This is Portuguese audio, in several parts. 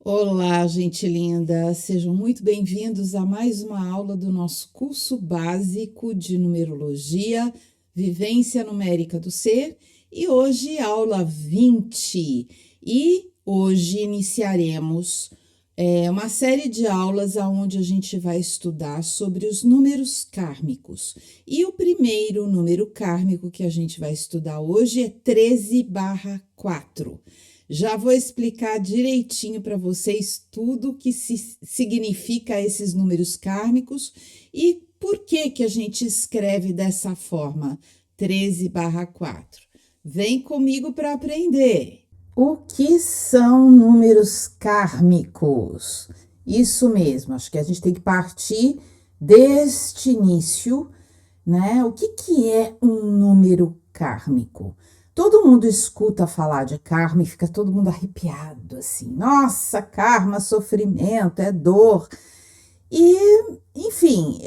Olá, gente linda! Sejam muito bem-vindos a mais uma aula do nosso curso básico de numerologia, Vivência Numérica do Ser, e hoje aula 20. E hoje iniciaremos uma série de aulas onde a gente vai estudar sobre os números kármicos. E o primeiro número kármico que a gente vai estudar hoje é 13/4. Já vou explicar direitinho para vocês tudo o que significa esses números kármicos e por que a gente escreve dessa forma, 13/4. Vem comigo para aprender. O que são números kármicos? Isso mesmo, acho que a gente tem que partir deste início, né? O que é um número kármico? Todo mundo escuta falar de karma e fica todo mundo arrepiado, assim. Nossa, karma, sofrimento, é dor. E, enfim,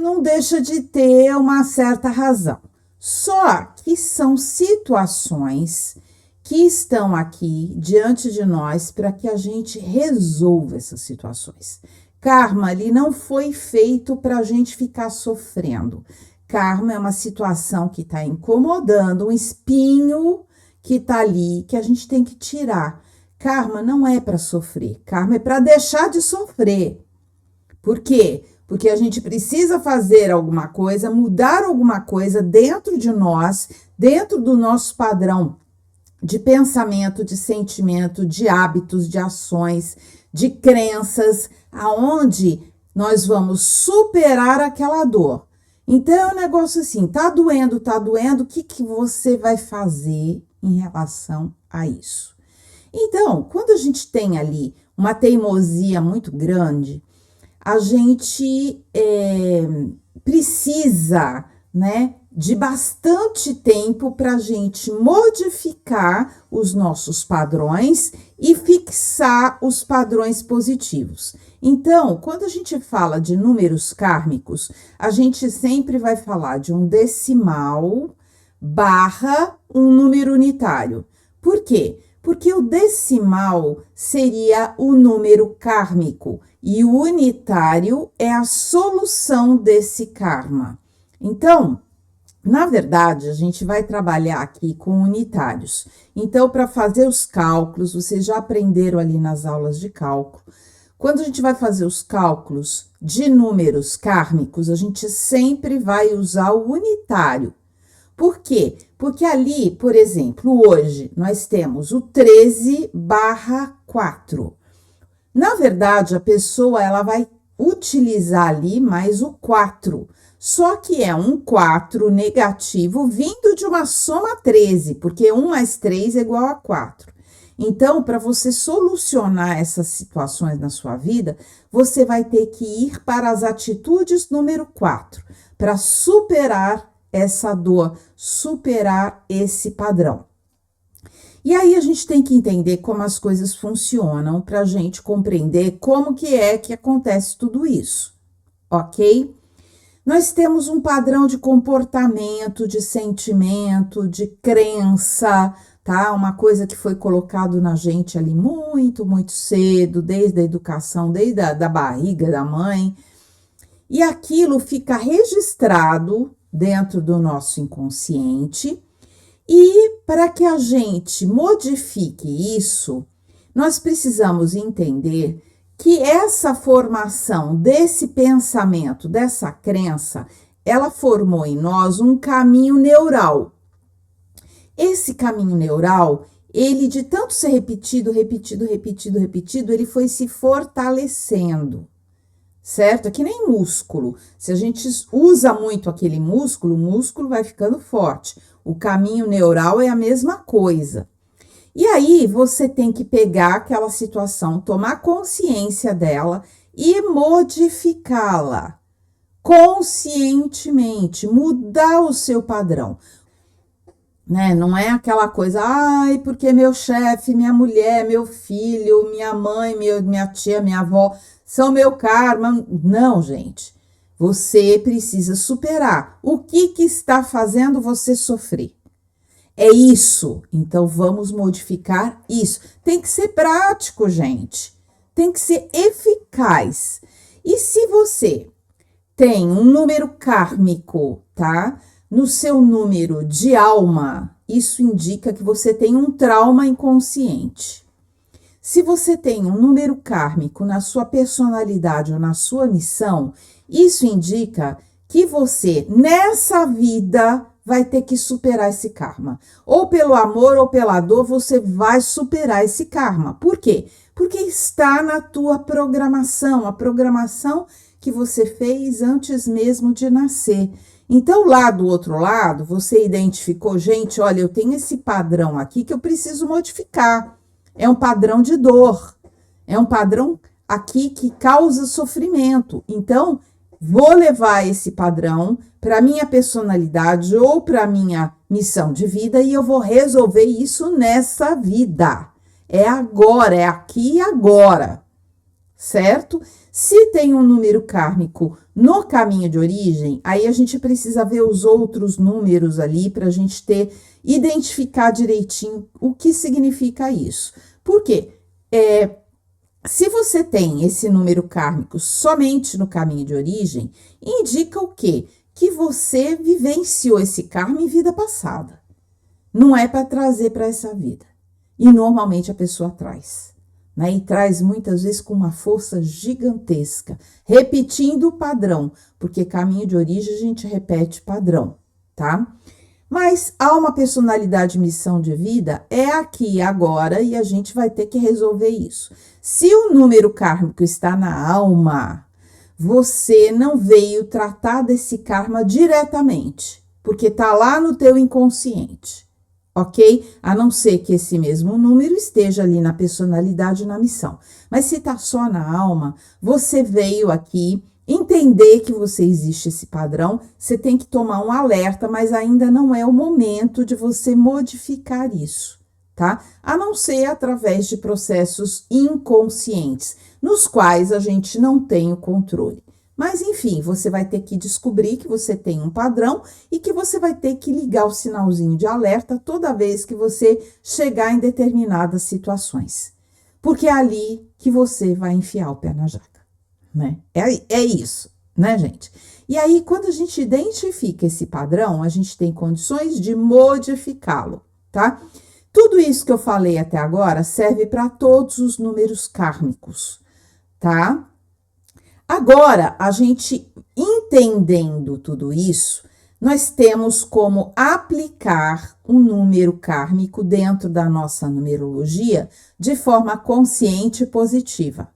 não deixa de ter uma certa razão. Só que são situações que estão aqui diante de nós para que a gente resolva essas situações. Karma ali não foi feito para a gente ficar sofrendo. Karma é uma situação que está incomodando, um espinho que está ali, que a gente tem que tirar. Karma não é para sofrer, karma é para deixar de sofrer. Por quê? Porque a gente precisa fazer alguma coisa, mudar alguma coisa dentro de nós, dentro do nosso padrão de pensamento, de sentimento, de hábitos, de ações, de crenças, aonde nós vamos superar aquela dor. Então, é um negócio assim, tá doendo, o que você vai fazer em relação a isso? Então, quando a gente tem ali uma teimosia muito grande, a gente precisa, né, de bastante tempo para a gente modificar os nossos padrões e fixar os padrões positivos. Então, quando a gente fala de números kármicos, a gente sempre vai falar de um decimal barra um número unitário. Por quê? Porque o decimal seria o número kármico e o unitário é a solução desse karma. Então, na verdade, a gente vai trabalhar aqui com unitários. Então, para fazer os cálculos, vocês já aprenderam ali nas aulas de cálculo. Quando a gente vai fazer os cálculos de números kármicos, a gente sempre vai usar o unitário. Por quê? Porque ali, por exemplo, hoje nós temos o 13/4. Na verdade, a pessoa ela vai utilizar ali mais o 4. Só que é um 4 negativo vindo de uma soma 13, porque 1 mais 3 é igual a 4. Então, para você solucionar essas situações na sua vida, você vai ter que ir para as atitudes número 4, para superar essa dor, superar esse padrão. E aí a gente tem que entender como as coisas funcionam para a gente compreender como que acontece tudo isso, ok? Nós temos um padrão de comportamento, de sentimento, de crença, tá? Uma coisa que foi colocado na gente ali muito, muito cedo, desde a educação, desde a barriga da mãe. E aquilo fica registrado dentro do nosso inconsciente. E para que a gente modifique isso, nós precisamos entender que essa formação desse pensamento, dessa crença, ela formou em nós um caminho neural. Esse caminho neural, ele de tanto ser repetido, ele foi se fortalecendo, certo? É que nem músculo. Se a gente usa muito aquele músculo, o músculo vai ficando forte. O caminho neural é a mesma coisa. E aí, você tem que pegar aquela situação, tomar consciência dela e modificá-la conscientemente, mudar o seu padrão. Né? Não é aquela coisa, ai, porque meu chefe, minha mulher, meu filho, minha mãe, minha tia, minha avó são meu karma. Não, gente. Você precisa superar. O que está fazendo você sofrer? É isso. Então, vamos modificar isso. Tem que ser prático, gente. Tem que ser eficaz. E se você tem um número kármico, tá? No seu número de alma, isso indica que você tem um trauma inconsciente. Se você tem um número kármico na sua personalidade ou na sua missão, isso indica que você, nessa vida, vai ter que superar esse karma. Ou pelo amor ou pela dor, você vai superar esse karma. Por quê? Porque está na tua programação, a programação que você fez antes mesmo de nascer. Então, lá do outro lado, você identificou, gente, olha, eu tenho esse padrão aqui que eu preciso modificar. É um padrão de dor, é um padrão aqui que causa sofrimento. Então, vou levar esse padrão para minha personalidade ou para minha missão de vida e eu vou resolver isso nessa vida. É agora, é aqui e agora, certo? Se tem um número kármico no caminho de origem, aí a gente precisa ver os outros números ali para a gente identificar direitinho o que significa isso. Por quê? Se você tem esse número kármico somente no caminho de origem, indica o quê? Que você vivenciou esse karma em vida passada. Não é para trazer para essa vida. E normalmente a pessoa traz, né? E traz muitas vezes com uma força gigantesca, repetindo o padrão, porque caminho de origem a gente repete padrão, tá? Mas há uma personalidade missão de vida, é aqui e agora, e a gente vai ter que resolver isso. Se o número kármico está na alma, você não veio tratar desse karma diretamente, porque está lá no teu inconsciente, ok? A não ser que esse mesmo número esteja ali na personalidade e na missão. Mas se está só na alma, você veio aqui entender que você existe esse padrão, você tem que tomar um alerta, mas ainda não é o momento de você modificar isso, tá? A não ser através de processos inconscientes, nos quais a gente não tem o controle. Mas, enfim, você vai ter que descobrir que você tem um padrão e que você vai ter que ligar o sinalzinho de alerta toda vez que você chegar em determinadas situações. Porque é ali que você vai enfiar o pé na jaca. Né? É isso, né, gente? E aí, quando a gente identifica esse padrão, a gente tem condições de modificá-lo, tá? Tudo isso que eu falei até agora serve para todos os números kármicos, tá? Agora, a gente entendendo tudo isso, nós temos como aplicar um número kármico dentro da nossa numerologia de forma consciente e positiva.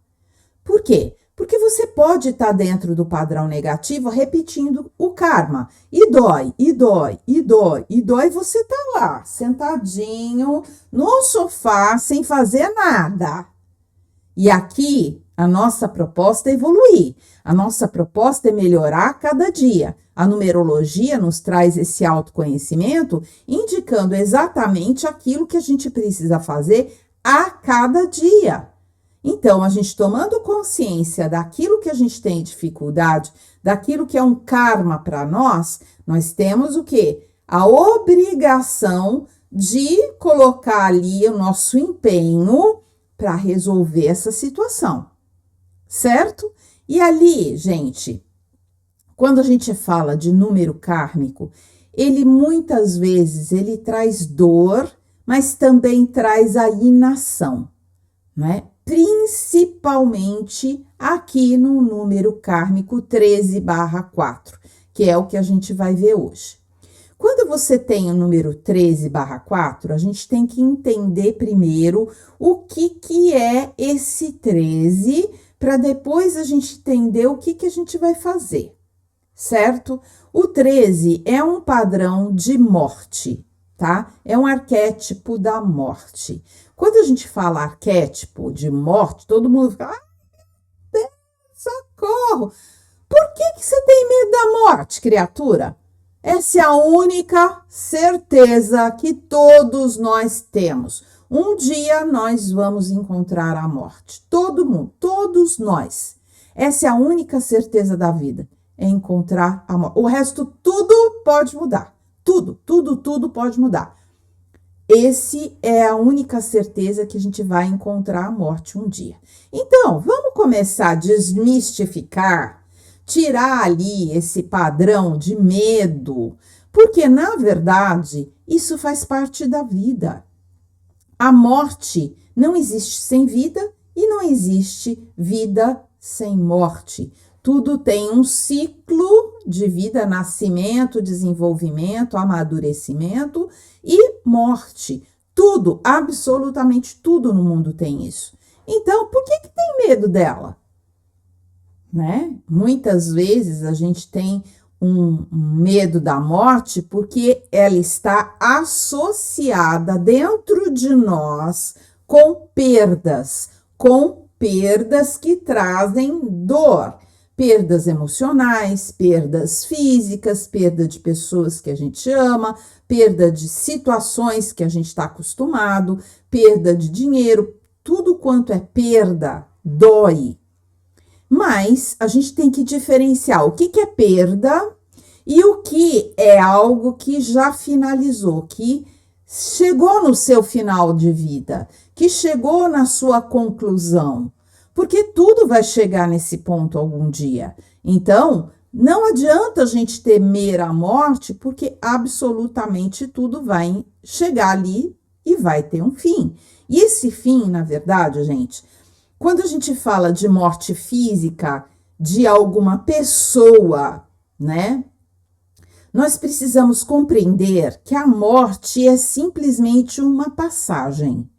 Por quê? Porque você pode estar dentro do padrão negativo repetindo o karma. E dói, e dói, e dói, e dói. Você tá lá, sentadinho no sofá, sem fazer nada. E aqui, a nossa proposta é evoluir. A nossa proposta é melhorar a cada dia. A numerologia nos traz esse autoconhecimento, indicando exatamente aquilo que a gente precisa fazer a cada dia. Então, a gente tomando consciência daquilo que a gente tem dificuldade, daquilo que é um karma para nós temos o quê? A obrigação de colocar ali o nosso empenho para resolver essa situação, certo? E ali, gente, quando a gente fala de número kármico, ele muitas vezes ele traz dor, mas também traz a inação, né? Principalmente aqui no número kármico 13/4, que é o que a gente vai ver hoje. Quando você tem o número 13/4, a gente tem que entender primeiro o que é esse 13, para depois a gente entender o que a gente vai fazer, certo? O 13 é um padrão de morte, tá? É um arquétipo da morte. Quando a gente fala arquétipo de morte, todo mundo fica, socorro! Por que você tem medo da morte, criatura? Essa é a única certeza que todos nós temos. Um dia nós vamos encontrar a morte. Todo mundo, todos nós. Essa é a única certeza da vida, é encontrar a morte. O resto tudo pode mudar. Tudo pode mudar. Esse é a única certeza que a gente vai encontrar a morte um dia. Então, vamos começar a desmistificar, tirar ali esse padrão de medo, porque na verdade isso faz parte da vida. A morte não existe sem vida e não existe vida sem morte. Tudo tem um ciclo de vida: nascimento, desenvolvimento, amadurecimento e morte. Tudo, absolutamente tudo no mundo tem isso. Então, por que tem medo dela? Né? Muitas vezes a gente tem um medo da morte porque ela está associada dentro de nós com perdas que trazem dor. Perdas emocionais, perdas físicas, perda de pessoas que a gente ama, perda de situações que a gente está acostumado, perda de dinheiro, tudo quanto é perda dói. Mas a gente tem que diferenciar o que é perda e o que é algo que já finalizou, que chegou no seu final de vida, que chegou na sua conclusão. Porque tudo vai chegar nesse ponto algum dia. Então, não adianta a gente temer a morte, porque absolutamente tudo vai chegar ali e vai ter um fim. E esse fim, na verdade, gente, quando a gente fala de morte física de alguma pessoa, né? Nós precisamos compreender que a morte é simplesmente uma passagem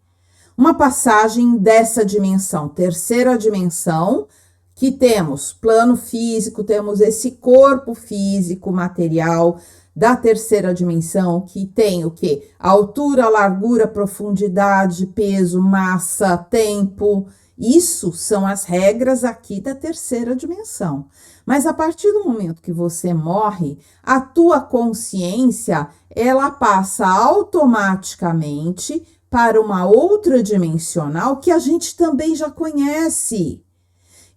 dessa dimensão, terceira dimensão, que temos plano físico, temos esse corpo físico, material da terceira dimensão, que tem o quê? Altura, largura, profundidade, peso, massa, tempo. Isso são as regras aqui da terceira dimensão. Mas a partir do momento que você morre, a tua consciência, ela passa automaticamente para uma outra dimensional que a gente também já conhece,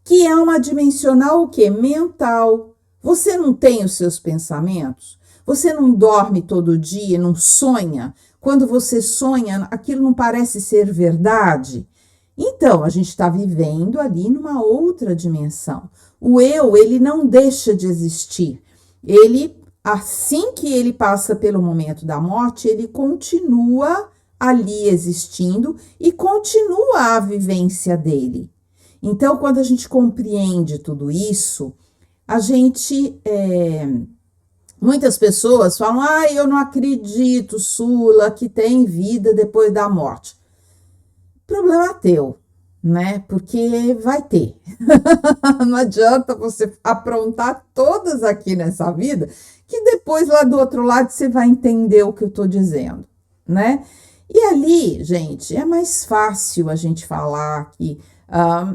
que é uma dimensional o quê? Mental. Você não tem os seus pensamentos? Você não dorme todo dia, não sonha? Quando você sonha, aquilo não parece ser verdade? Então, a gente está vivendo ali numa outra dimensão. O eu, ele não deixa de existir. Ele, assim que ele passa pelo momento da morte, ele continua ali existindo e continua a vivência dele. Então, quando a gente compreende tudo isso, a gente, muitas pessoas falam, eu não acredito, Sula, que tem vida depois da morte. Problema teu, né? Porque vai ter. Não adianta você aprontar todas aqui nessa vida, que depois lá do outro lado você vai entender o que eu tô dizendo, né? E ali, gente, é mais fácil a gente falar que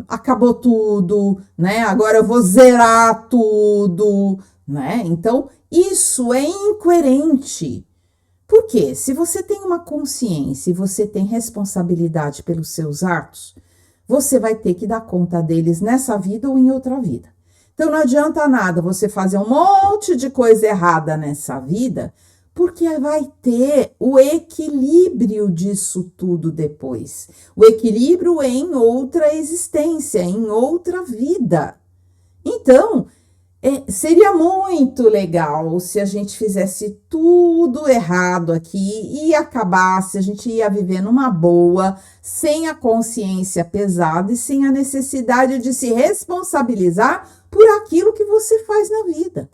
acabou tudo, né? Agora eu vou zerar tudo, né? Então, isso é incoerente. Por quê? Se você tem uma consciência e você tem responsabilidade pelos seus atos, você vai ter que dar conta deles nessa vida ou em outra vida. Então, não adianta nada você fazer um monte de coisa errada nessa vida, porque vai ter o equilíbrio disso tudo depois. O equilíbrio em outra existência, em outra vida. Então, seria muito legal se a gente fizesse tudo errado aqui e acabasse, a gente ia viver numa boa, sem a consciência pesada e sem a necessidade de se responsabilizar por aquilo que você faz na vida.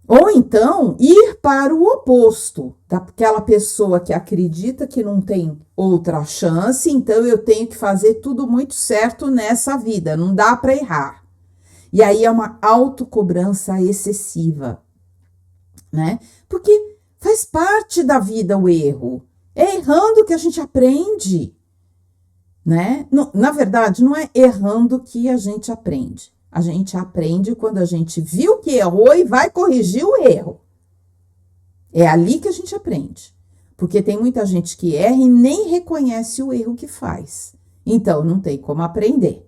Ou então, ir para o oposto, daquela pessoa que acredita que não tem outra chance, então eu tenho que fazer tudo muito certo nessa vida, não dá para errar. E aí é uma autocobrança excessiva, né? Porque faz parte da vida o erro. É errando que a gente aprende, né? Na verdade, não é errando que a gente aprende. A gente aprende quando a gente viu que errou e vai corrigir o erro. É ali que a gente aprende. Porque tem muita gente que erra e nem reconhece o erro que faz. Então, não tem como aprender,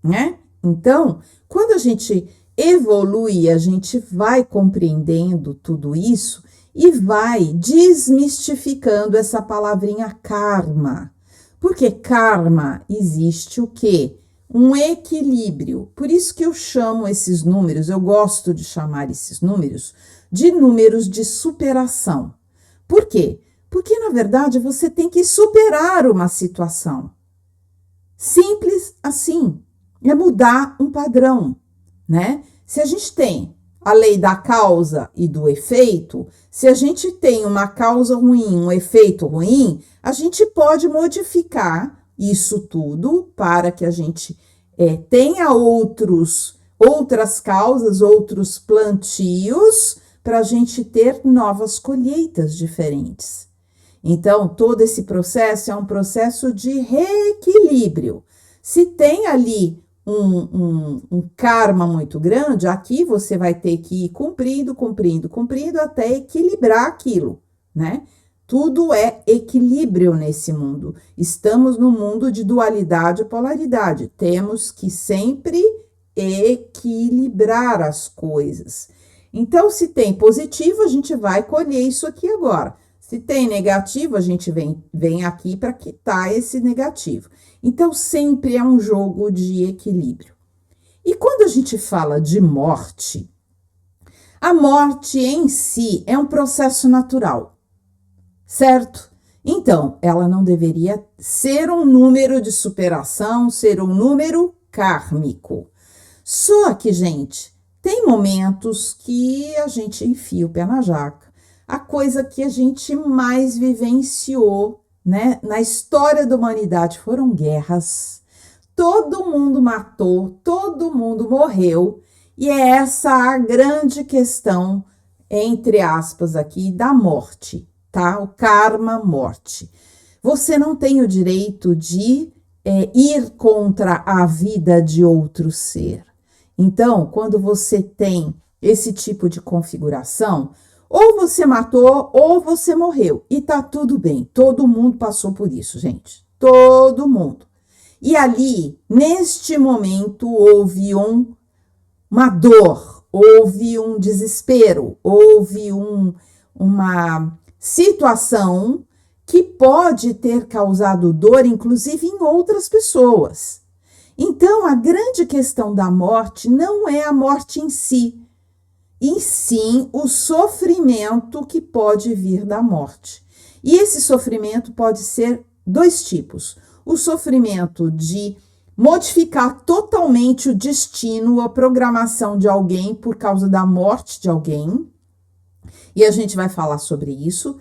né? Então, quando a gente evolui, a gente vai compreendendo tudo isso e vai desmistificando essa palavrinha karma. Porque karma existe o quê? Um equilíbrio. Por isso que eu chamo esses números, eu gosto de chamar esses números de números de superação. Por quê? Porque, na verdade, você tem que superar uma situação. Simples assim. É mudar um padrão, né? Se a gente tem a lei da causa e do efeito, se a gente tem uma causa ruim, um efeito ruim, a gente pode modificar isso tudo para que a gente tenha outras causas, outros plantios, para a gente ter novas colheitas diferentes. Então, todo esse processo é um processo de reequilíbrio. Se tem ali um karma muito grande, aqui você vai ter que ir cumprindo até equilibrar aquilo, né? Tudo é equilíbrio nesse mundo. Estamos num mundo de dualidade e polaridade. Temos que sempre equilibrar as coisas. Então, se tem positivo, a gente vai colher isso aqui agora. Se tem negativo, a gente vem aqui para quitar esse negativo. Então, sempre é um jogo de equilíbrio. E quando a gente fala de morte, a morte em si é um processo natural, certo? Então, ela não deveria ser um número de superação, ser um número kármico. Só que, gente, tem momentos que a gente enfia o pé na jaca. A coisa que a gente mais vivenciou, né, na história da humanidade foram guerras. Todo mundo matou, todo mundo morreu, e é essa a grande questão, entre aspas, aqui, da morte, tá? O karma, morte. Você não tem o direito de ir contra a vida de outro ser. Então, quando você tem esse tipo de configuração, ou você matou, ou você morreu. E tá tudo bem. Todo mundo passou por isso, gente. Todo mundo. E ali, neste momento, houve uma dor, houve um desespero, houve uma situação que pode ter causado dor, inclusive em outras pessoas. Então, a grande questão da morte não é a morte em si, e sim o sofrimento que pode vir da morte. E esse sofrimento pode ser dois tipos. O sofrimento de modificar totalmente o destino, a programação de alguém por causa da morte de alguém, e a gente vai falar sobre isso,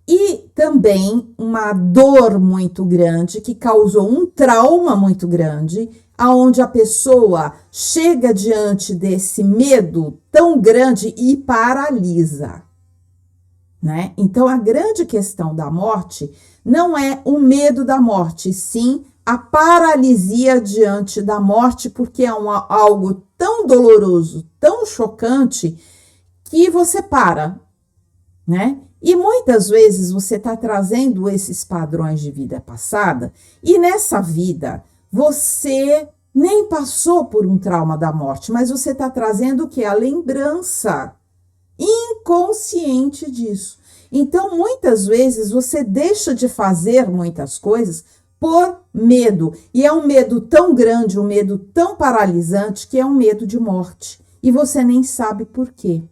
e também uma dor muito grande que causou um trauma muito grande, aonde a pessoa chega diante desse medo tão grande e paralisa, né? Então, a grande questão da morte não é o medo da morte, sim a paralisia diante da morte, porque é algo tão doloroso, tão chocante, que você para, né? E muitas vezes você está trazendo esses padrões de vida passada, e nessa vida você nem passou por um trauma da morte, mas você está trazendo o que? A lembrança inconsciente disso. Então, muitas vezes você deixa de fazer muitas coisas por medo, e é um medo tão grande, um medo tão paralisante, que é um medo de morte, e você nem sabe por quê.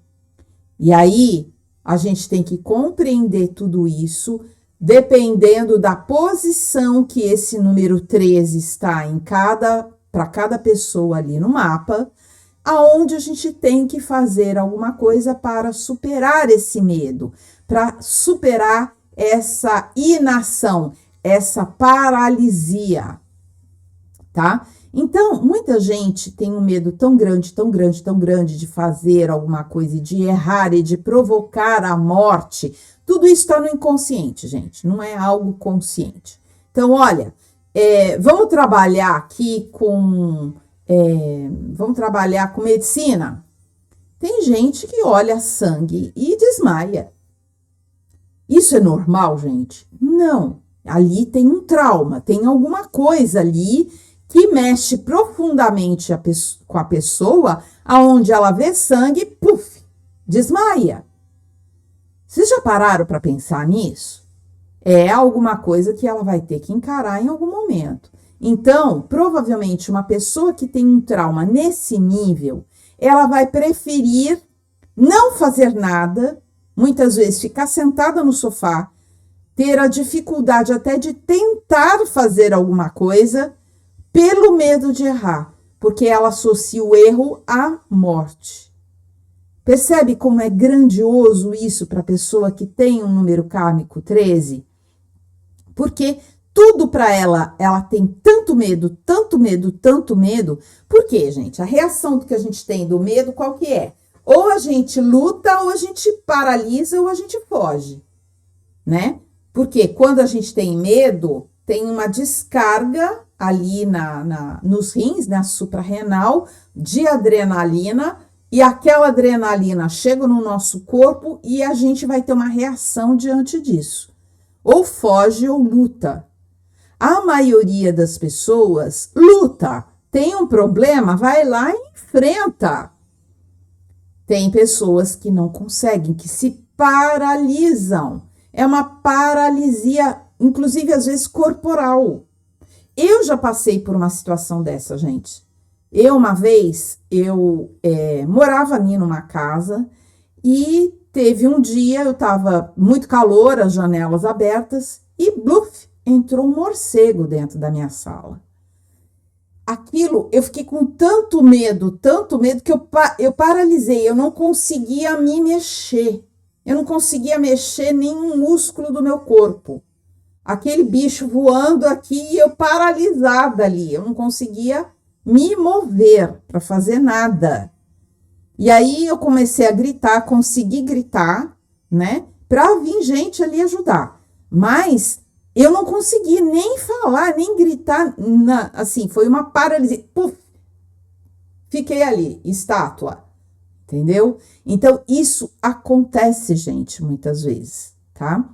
E aí, a gente tem que compreender tudo isso, dependendo da posição que esse número 13 está para cada pessoa ali no mapa, aonde a gente tem que fazer alguma coisa para superar esse medo, para superar essa inação, essa paralisia, tá? Então, muita gente tem um medo tão grande, tão grande, tão grande de fazer alguma coisa, de errar e de provocar a morte. Tudo isso está no inconsciente, gente, não é algo consciente. Então, olha, vamos trabalhar aqui vamos trabalhar com medicina. Tem gente que olha sangue e desmaia. Isso é normal, gente? Não. Ali tem um trauma, tem alguma coisa ali que mexe profundamente com a pessoa, aonde ela vê sangue, puf, desmaia. Vocês já pararam para pensar nisso? É alguma coisa que ela vai ter que encarar em algum momento. Então, provavelmente, uma pessoa que tem um trauma nesse nível, ela vai preferir não fazer nada, muitas vezes ficar sentada no sofá, ter a dificuldade até de tentar fazer alguma coisa, pelo medo de errar, porque ela associa o erro à morte. Percebe como é grandioso isso para a pessoa que tem um número kármico 13? Porque tudo para ela tem tanto medo, tanto medo, tanto medo. Por quê, gente? A reação que a gente tem do medo, qual que é? Ou a gente luta, ou a gente paralisa, ou a gente foge, né? Porque quando a gente tem medo, tem uma descarga ali nos rins, na suprarrenal, de adrenalina, e aquela adrenalina chega no nosso corpo e a gente vai ter uma reação diante disso. Ou foge ou luta. A maioria das pessoas luta. Tem um problema, vai lá e enfrenta. Tem pessoas que não conseguem, que se paralisam. É uma paralisia, inclusive às vezes corporal. Eu já passei por uma situação dessa, gente. Uma vez, morava ali numa casa e teve um dia, eu tava muito calor, as janelas abertas, e bluf, entrou um morcego dentro da minha sala. Aquilo, eu fiquei com tanto medo, que eu paralisei, eu não conseguia me mexer. Eu não conseguia mexer nenhum músculo do meu corpo. Aquele bicho voando aqui e eu paralisada ali, eu não conseguia me mover para fazer nada. E aí eu comecei a gritar, consegui gritar, né? Para vir gente ali ajudar. Mas eu não consegui nem falar, nem gritar, assim, foi uma paralisia. Puf, fiquei ali, estátua, entendeu? Então, isso acontece, gente, muitas vezes, tá?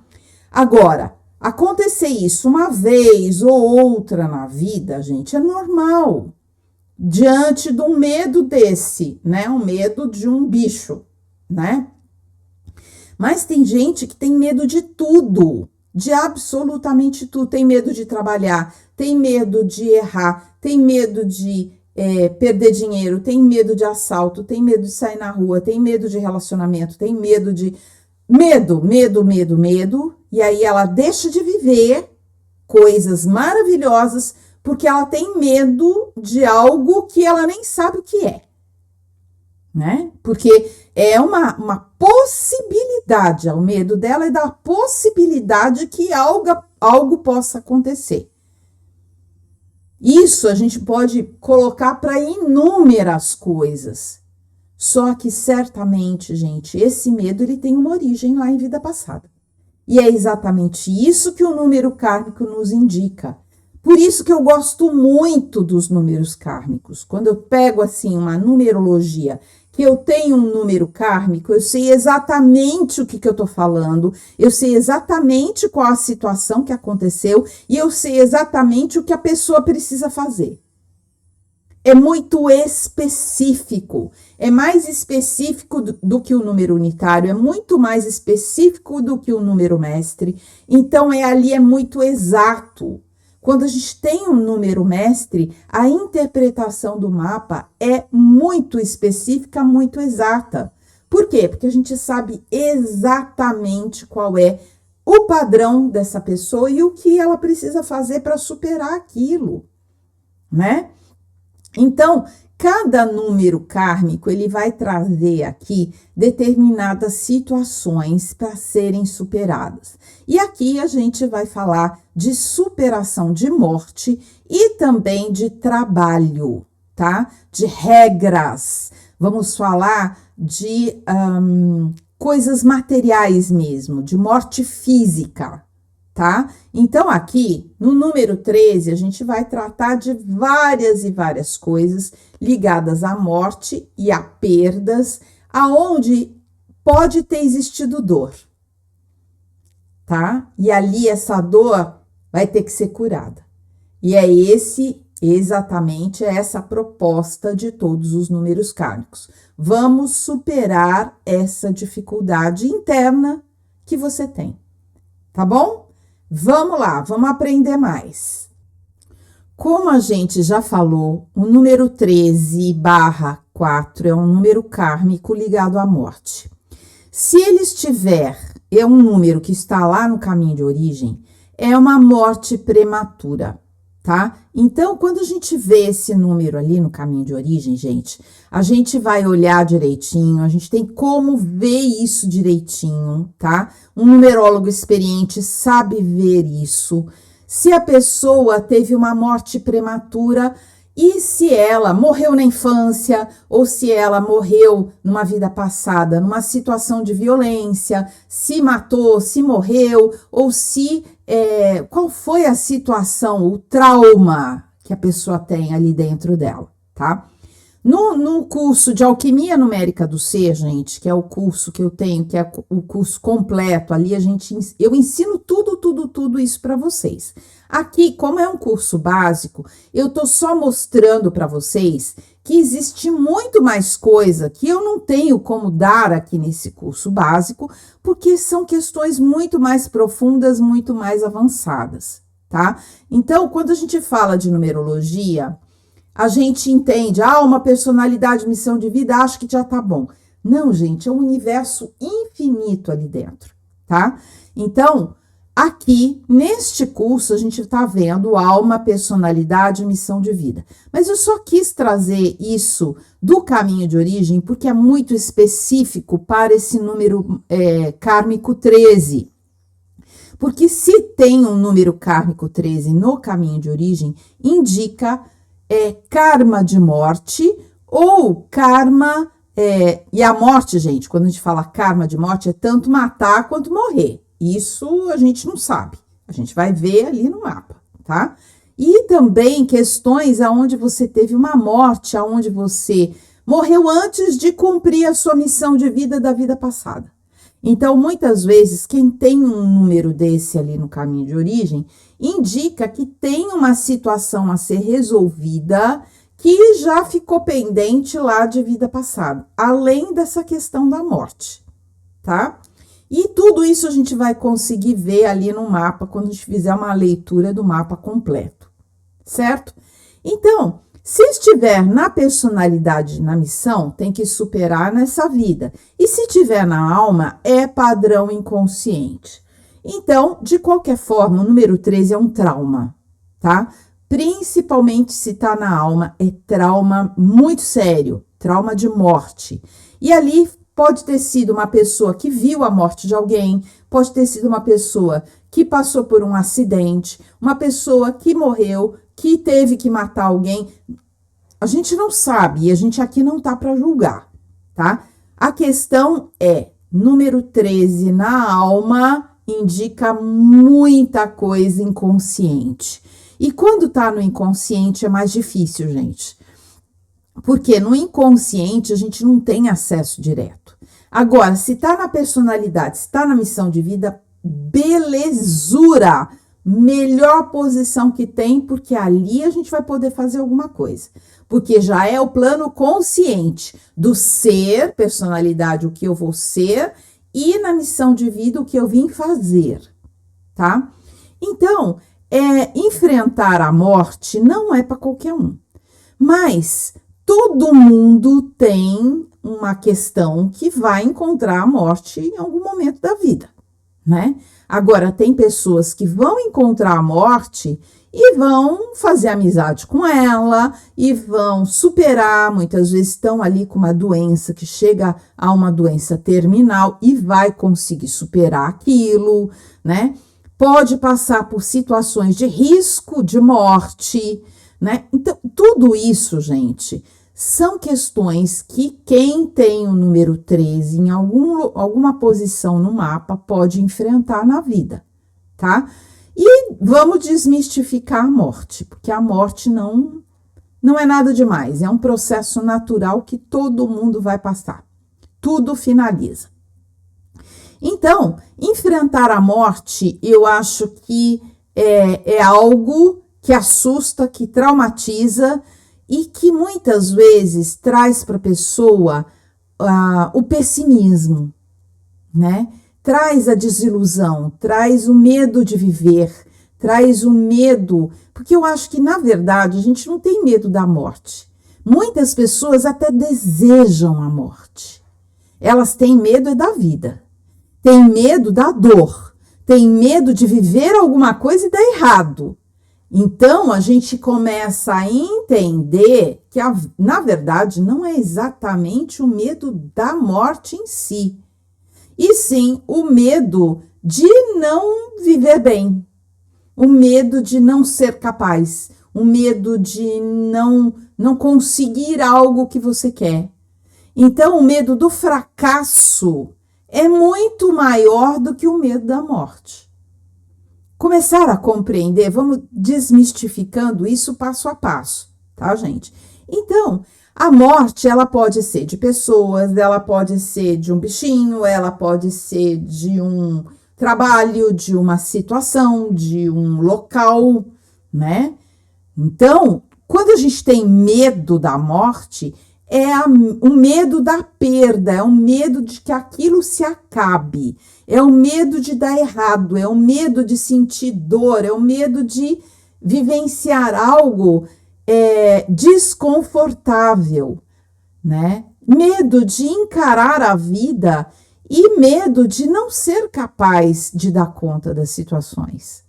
Agora, acontecer isso uma vez ou outra na vida, gente, é normal. Diante de um medo desse, né? Um medo de um bicho, né? Mas tem gente que tem medo de tudo, de absolutamente tudo. Tem medo de trabalhar, tem medo de errar, tem medo de perder dinheiro, tem medo de assalto, tem medo de sair na rua, tem medo de relacionamento, tem medo de... Medo. E aí ela deixa de viver coisas maravilhosas porque ela tem medo de algo que ela nem sabe o que é, né? Porque é uma possibilidade, o medo dela é da possibilidade que algo possa acontecer. Isso a gente pode colocar para inúmeras coisas. Só que certamente, gente, esse medo ele tem uma origem lá em vida passada. E é exatamente isso que o número kármico nos indica. Por isso que eu gosto muito dos números kármicos. Quando eu pego assim uma numerologia, que eu tenho um número kármico, eu sei exatamente o que eu tô falando, eu sei exatamente qual a situação que aconteceu e eu sei exatamente o que a pessoa precisa fazer. É muito específico, é mais específico do que o número unitário, é muito mais específico do que o número mestre, então ali é muito exato. Quando a gente tem um número mestre, a interpretação do mapa é muito específica, muito exata. Por quê? Porque a gente sabe exatamente qual é o padrão dessa pessoa e o que ela precisa fazer para superar aquilo, né? Então, cada número kármico, ele vai trazer aqui determinadas situações para serem superadas. E aqui a gente vai falar de superação de morte e também de trabalho, tá? De regras. Vamos falar de coisas materiais mesmo, de morte física, tá? Então, aqui, no número 13, a gente vai tratar de várias e várias coisas ligadas à morte e a perdas, aonde pode ter existido dor, tá? E ali essa dor vai ter que ser curada. E é exatamente essa proposta de todos os números kármicos. Vamos superar essa dificuldade interna que você tem, tá bom? Vamos lá, vamos aprender mais. Como a gente já falou, o número 13/4 é um número kármico ligado à morte. Se ele estiver, é um número que está lá no caminho de origem, é uma morte prematura, tá? Então, quando a gente vê esse número ali no caminho de origem, gente, a gente vai olhar direitinho, a gente tem como ver isso direitinho, tá? Um numerólogo experiente sabe ver isso. Se a pessoa teve uma morte prematura e se ela morreu na infância ou se ela morreu numa vida passada, numa situação de violência, se matou, se morreu ou se qual foi a situação, o trauma que a pessoa tem ali dentro dela, tá? No curso de Alquimia Numérica do Ser, gente, que é o curso que eu tenho, que é o curso completo, ali eu ensino tudo isso para vocês. Aqui, como é um curso básico, eu tô só mostrando para vocês que existe muito mais coisa que eu não tenho como dar aqui nesse curso básico, porque são questões muito mais profundas, muito mais avançadas, tá? Então, quando a gente fala de numerologia, a gente entende, uma personalidade, missão de vida, acho que já tá bom. Não, gente, é um universo infinito ali dentro, tá? Então, aqui, neste curso, a gente tá vendo alma, personalidade, missão de vida. Mas eu só quis trazer isso do caminho de origem, porque é muito específico para esse número kármico 13. Porque se tem um número kármico 13 no caminho de origem, indica karma de morte ou karma, e a morte, gente, quando a gente fala karma de morte, é tanto matar quanto morrer. Isso a gente não sabe, a gente vai ver ali no mapa, tá? E também questões aonde você teve uma morte, aonde você morreu antes de cumprir a sua missão de vida da vida passada. Então, muitas vezes, quem tem um número desse ali no caminho de origem, indica que tem uma situação a ser resolvida que já ficou pendente lá de vida passada, além dessa questão da morte, tá? E tudo isso a gente vai conseguir ver ali no mapa, quando a gente fizer uma leitura do mapa completo, certo? Então, se estiver na personalidade, na missão, tem que superar nessa vida. E se estiver na alma, é padrão inconsciente. Então, de qualquer forma, o número 13 é um trauma, tá? Principalmente se tá na alma, é trauma muito sério, trauma de morte. E ali pode ter sido uma pessoa que viu a morte de alguém, pode ter sido uma pessoa que passou por um acidente, uma pessoa que morreu, que teve que matar alguém. A gente não sabe e a gente aqui não tá para julgar, tá? A questão é, número 13 na alma indica muita coisa inconsciente. E quando tá no inconsciente é mais difícil, gente. Porque no inconsciente a gente não tem acesso direto. Agora, se tá na personalidade, se tá na missão de vida, belezura! Melhor posição que tem, porque ali a gente vai poder fazer alguma coisa. Porque já é o plano consciente do ser, personalidade, o que eu vou ser, e na missão de vida, o que eu vim fazer, tá? Então, enfrentar a morte não é para qualquer um. Mas todo mundo tem uma questão que vai encontrar a morte em algum momento da vida, né? Agora, tem pessoas que vão encontrar a morte e vão fazer amizade com ela e vão superar, muitas vezes estão ali com uma doença que chega a uma doença terminal e vai conseguir superar aquilo, né? Pode passar por situações de risco de morte, né? Então, tudo isso, gente, são questões que quem tem o número 13 em alguma posição no mapa pode enfrentar na vida, tá? E vamos desmistificar a morte, porque a morte não é nada demais, é um processo natural que todo mundo vai passar, tudo finaliza. Então, enfrentar a morte, eu acho que é algo que assusta, que traumatiza, e que muitas vezes traz para a pessoa o pessimismo, né? traz a desilusão, traz o medo de viver, traz o medo, porque eu acho que, na verdade, a gente não tem medo da morte. Muitas pessoas até desejam a morte. Elas têm medo da vida, têm medo da dor, têm medo de viver alguma coisa e dar errado. Então, a gente começa a entender que, na verdade, não é exatamente o medo da morte em si, e sim o medo de não viver bem, o medo de não ser capaz, o medo de não conseguir algo que você quer. Então, o medo do fracasso é muito maior do que o medo da morte. Começar a compreender, vamos desmistificando isso passo a passo, tá, gente? Então, a morte, ela pode ser de pessoas, ela pode ser de um bichinho, ela pode ser de um trabalho, de uma situação, de um local, né? Então, quando a gente tem medo da morte, o medo da perda, é o medo de que aquilo se acabe, é o medo de dar errado, é o medo de sentir dor, é o medo de vivenciar algo desconfortável, né? Medo de encarar a vida e medo de não ser capaz de dar conta das situações.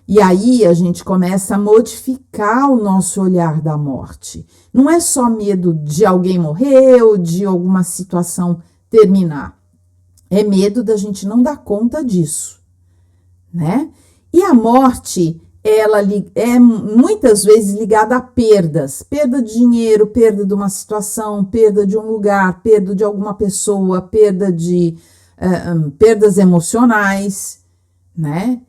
E aí a gente começa a modificar o nosso olhar da morte. Não é só medo de alguém morrer ou de alguma situação terminar. É medo da gente não dar conta disso, né? E a morte, ela é muitas vezes ligada a perdas. Perda de dinheiro, perda de uma situação, perda de um lugar, perda de alguma pessoa, perdas emocionais, né?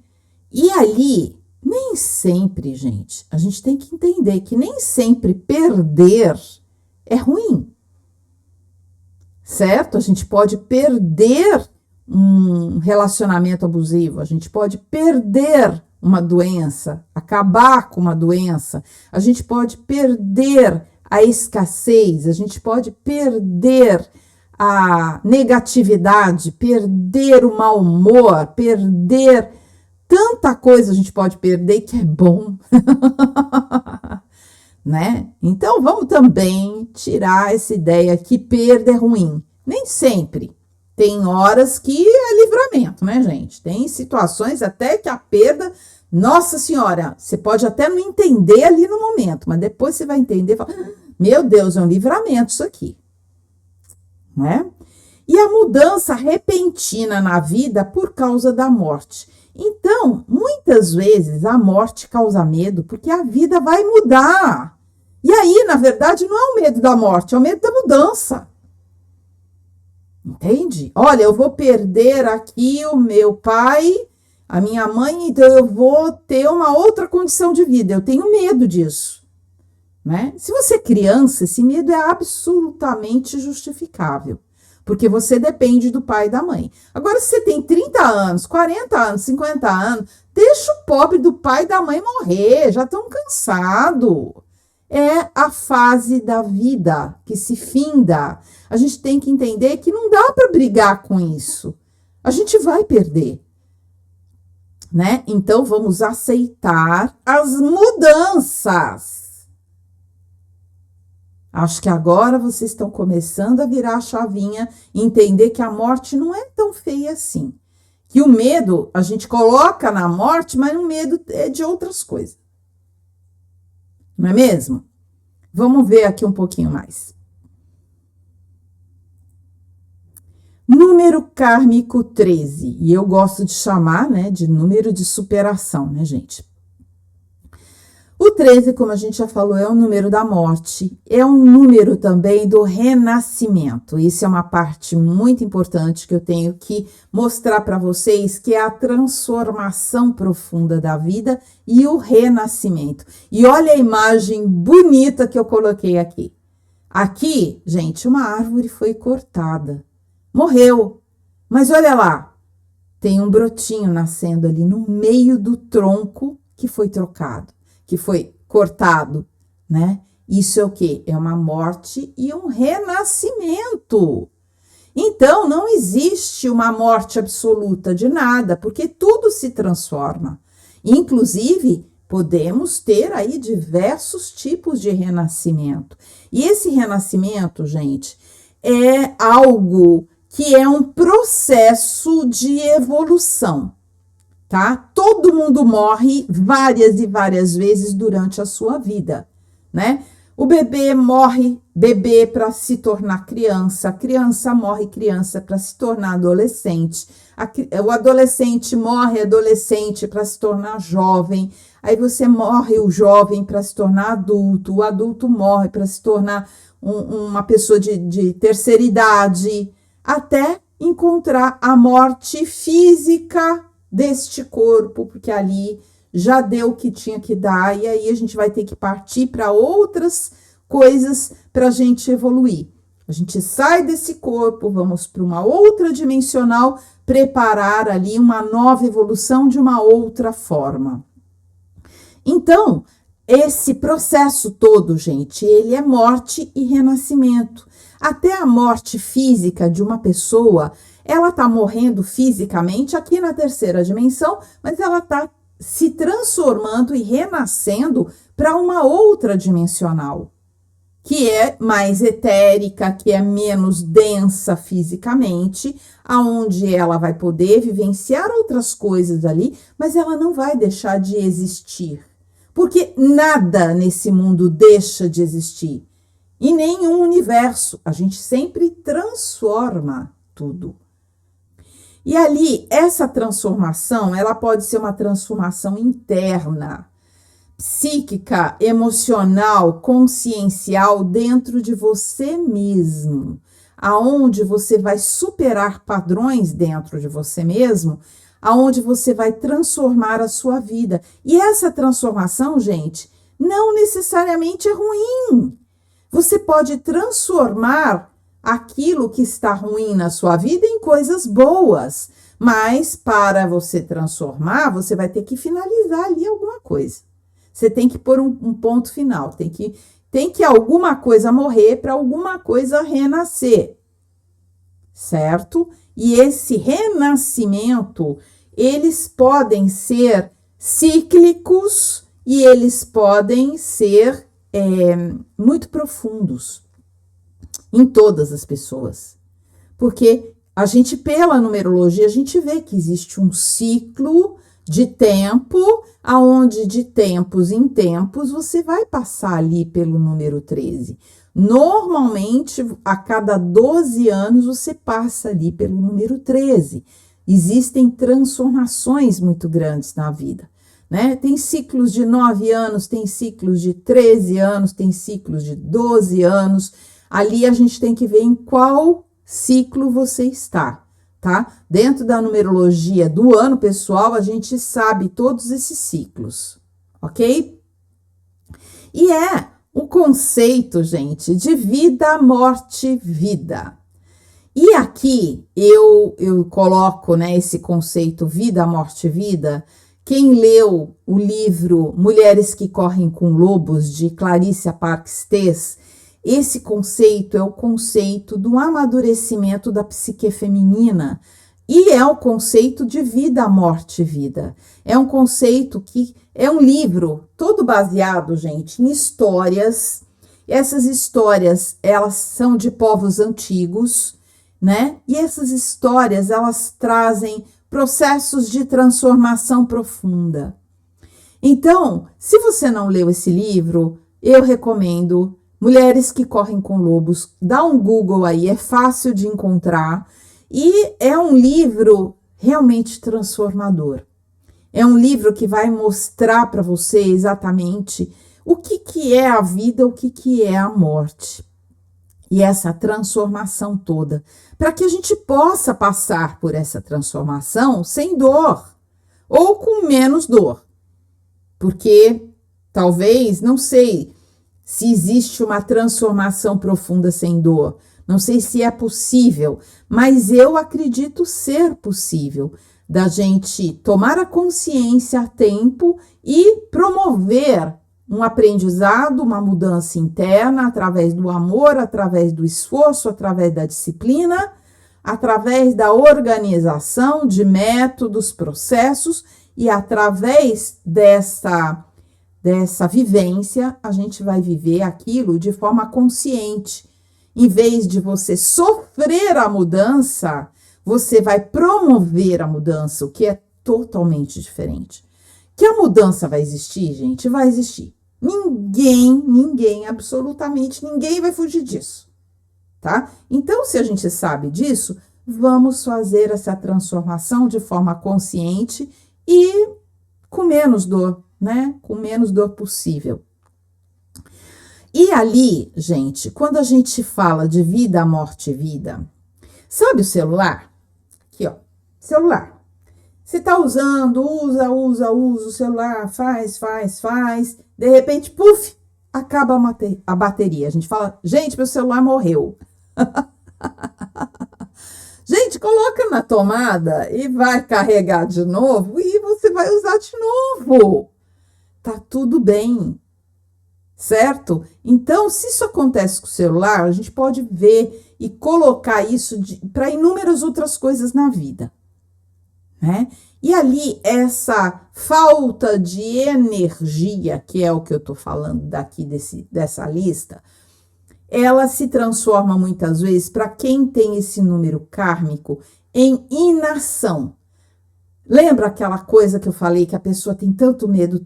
E ali, nem sempre, gente, a gente tem que entender que nem sempre perder é ruim, certo? A gente pode perder um relacionamento abusivo, a gente pode perder uma doença, acabar com uma doença, a gente pode perder a escassez, a gente pode perder a negatividade, perder o mau humor, perder tanta coisa a gente pode perder que é bom, né? Então, vamos também tirar essa ideia que perda é ruim. Nem sempre. Tem horas que é livramento, né, gente? Tem situações até que a perda, nossa senhora, você pode até não entender ali no momento, mas depois você vai entender e fala, meu Deus, é um livramento isso aqui, né? E a mudança repentina na vida por causa da morte. Então, muitas vezes a morte causa medo porque a vida vai mudar. E aí, na verdade, não é o medo da morte, é o medo da mudança. Entende? Olha, eu vou perder aqui o meu pai, a minha mãe, então eu vou ter uma outra condição de vida. Eu tenho medo disso, né? Se você é criança, esse medo é absolutamente justificável. Porque você depende do pai e da mãe. Agora, se você tem 30 anos, 40 anos, 50 anos, deixa o pobre do pai e da mãe morrer, já estão cansados. É a fase da vida que se finda. A gente tem que entender que não dá para brigar com isso. A gente vai perder, né? Então, vamos aceitar as mudanças. Acho que agora vocês estão começando a virar a chavinha e entender que a morte não é tão feia assim. Que o medo a gente coloca na morte, mas o medo é de outras coisas. Não é mesmo? Vamos ver aqui um pouquinho mais. Número kármico 13. E eu gosto de chamar, né, de número de superação, né, gente? O 13, como a gente já falou, é o número da morte, é um número também do renascimento. Isso é uma parte muito importante que eu tenho que mostrar para vocês, que é a transformação profunda da vida e o renascimento. E olha a imagem bonita que eu coloquei aqui. Aqui, gente, uma árvore foi cortada, morreu, mas olha lá, tem um brotinho nascendo ali no meio do tronco que foi trocado, que foi cortado, né? Isso é o quê? É uma morte e um renascimento. Então, não existe uma morte absoluta de nada, porque tudo se transforma. Inclusive, podemos ter aí diversos tipos de renascimento. E esse renascimento, gente, é algo que é um processo de evolução, tá? Todo mundo morre várias e várias vezes durante a sua vida, né? O bebê morre bebê para se tornar criança, a criança morre criança para se tornar adolescente, o adolescente morre adolescente para se tornar jovem, aí você morre o jovem para se tornar adulto, o adulto morre para se tornar uma pessoa de terceira idade, até encontrar a morte física deste corpo, porque ali já deu o que tinha que dar, e aí a gente vai ter que partir para outras coisas para a gente evoluir. A gente sai desse corpo, vamos para uma outra dimensional, preparar ali uma nova evolução de uma outra forma. Então, esse processo todo, gente, ele é morte e renascimento. Até a morte física de uma pessoa, ela tá morrendo fisicamente aqui na terceira dimensão, mas ela tá se transformando e renascendo para uma outra dimensional, que é mais etérica, que é menos densa fisicamente, aonde ela vai poder vivenciar outras coisas ali, mas ela não vai deixar de existir, porque nada nesse mundo deixa de existir, e nenhum universo, a gente sempre transforma tudo. E ali, essa transformação, ela pode ser uma transformação interna, psíquica, emocional, consciencial dentro de você mesmo, aonde você vai superar padrões dentro de você mesmo, aonde você vai transformar a sua vida. E essa transformação, gente, não necessariamente é ruim. Você pode transformar aquilo que está ruim na sua vida em coisas boas, mas para você transformar, você vai ter que finalizar ali alguma coisa. Você tem que pôr um ponto final, tem que alguma coisa morrer para alguma coisa renascer, certo? E esse renascimento, eles podem ser cíclicos e eles podem ser muito profundos em todas as pessoas, porque a gente, pela numerologia, a gente vê que existe um ciclo de tempo, aonde de tempos em tempos você vai passar ali pelo número 13. Normalmente, a cada 12 anos, você passa ali pelo número 13. Existem transformações muito grandes na vida, né? Tem ciclos de 9 anos, tem ciclos de 13 anos, tem ciclos de 12 anos. Ali a gente tem que ver em qual ciclo você está, tá? Dentro da numerologia do ano pessoal, a gente sabe todos esses ciclos, ok? E é o conceito, gente, de vida, morte, vida. E aqui eu coloco, né, esse conceito vida, morte, vida. Quem leu o livro Mulheres que Correm com Lobos, de Clarice Parks-Tess, esse conceito é o conceito do amadurecimento da psique feminina e é o conceito de vida, morte, vida. É um conceito que é um livro todo baseado, gente, em histórias. Essas histórias, elas são de povos antigos, né? E essas histórias, elas trazem processos de transformação profunda. Então, se você não leu esse livro, eu recomendo Mulheres que Correm com Lobos. Dá um Google aí, é fácil de encontrar. E é um livro realmente transformador. É um livro que vai mostrar para você exatamente o que é a vida, o que é a morte. E essa transformação toda, para que a gente possa passar por essa transformação sem dor, ou com menos dor. Porque talvez, não sei se existe uma transformação profunda sem dor, não sei se é possível, mas eu acredito ser possível da gente tomar a consciência a tempo e promover um aprendizado, uma mudança interna, através do amor, através do esforço, através da disciplina, através da organização de métodos, processos, e através dessa vivência, a gente vai viver aquilo de forma consciente. Em vez de você sofrer a mudança, você vai promover a mudança, o que é totalmente diferente. Que a mudança vai existir, gente? Vai existir. Ninguém, absolutamente ninguém vai fugir disso, tá? Então, se a gente sabe disso, vamos fazer essa transformação de forma consciente e com menos dor, né? Com menos dor possível. E ali, gente, quando a gente fala de vida, morte e vida, sabe o celular? Aqui, ó, celular. Você tá usando, usa o celular, faz. De repente, puf, acaba a bateria. A gente fala, gente, meu celular morreu. Gente, coloca na tomada e vai carregar de novo e você vai usar de novo. Tá tudo bem, certo? Então, se isso acontece com o celular, a gente pode ver e colocar isso para inúmeras outras coisas na vida, né? E ali, essa falta de energia, que é o que eu tô falando daqui dessa lista, ela se transforma muitas vezes, para quem tem esse número kármico, em inação. Lembra aquela coisa que eu falei, que a pessoa tem tanto medo,